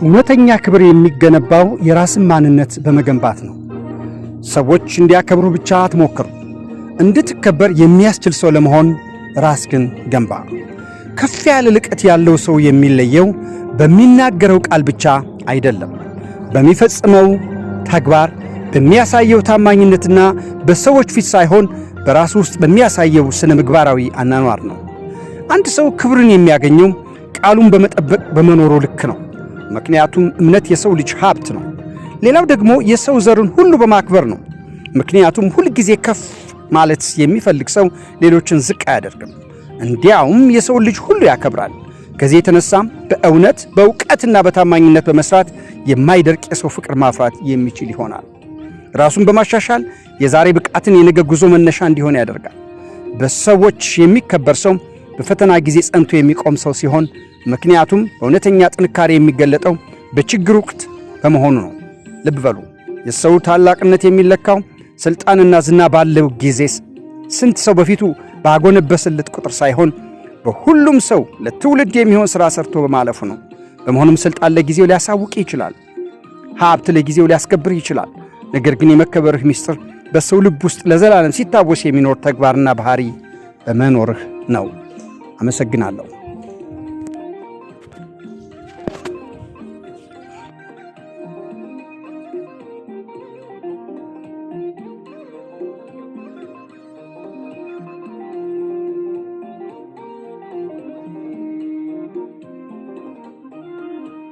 እውነተኛ ክብር የሚገነባው የራስን ማንነት በመገንባት ነው። ሰዎች እንዲያከብሩ ብቻ አትሞክሩ። እንድትከበር የሚያስችል ሰው ለመሆን ራስህን ገንባ። ከፍ ያለ ልቀት ያለው ሰው የሚለየው በሚናገረው ቃል ብቻ አይደለም፣ በሚፈጽመው ተግባር፣ በሚያሳየው ታማኝነትና በሰዎች ፊት ሳይሆን በራሱ ውስጥ በሚያሳየው ስነ ምግባራዊ አናኗር ነው። አንድ ሰው ክብርን የሚያገኘው ቃሉን በመጠበቅ በመኖሩ ልክ ነው። ምክንያቱም እምነት የሰው ልጅ ሀብት ነው። ሌላው ደግሞ የሰው ዘርን ሁሉ በማክበር ነው። ምክንያቱም ሁል ጊዜ ከፍ ማለት የሚፈልግ ሰው ሌሎችን ዝቅ አያደርግም፣ እንዲያውም የሰው ልጅ ሁሉ ያከብራል። ከዚህ የተነሳም በእውነት በእውቀትና በታማኝነት በመስራት የማይደርቅ የሰው ፍቅር ማፍራት የሚችል ይሆናል። ራሱን በማሻሻል የዛሬ ብቃትን የነገ ጉዞ መነሻ እንዲሆን ያደርጋል። በሰዎች የሚከበር ሰው በፈተና ጊዜ ጸንቶ የሚቆም ሰው ሲሆን፣ ምክንያቱም በእውነተኛ ጥንካሬ የሚገለጠው በችግር ወቅት በመሆኑ ነው። ልብ በሉ፣ የሰው ታላቅነት የሚለካው ስልጣንና ዝና ባለው ጊዜ ስንት ሰው በፊቱ ባጎነበሰለት ቁጥር ሳይሆን በሁሉም ሰው ለትውልድ የሚሆን ሥራ ሰርቶ በማለፉ ነው። በመሆኑም ስልጣን ለጊዜው ሊያሳውቅ ይችላል፣ ሀብት ለጊዜው ሊያስከብር ይችላል። ነገር ግን የመከበርህ ምስጢር በሰው ልብ ውስጥ ለዘላለም ሲታወስ የሚኖር ተግባርና ባህሪ በመኖርህ ነው። አመሰግናለሁ።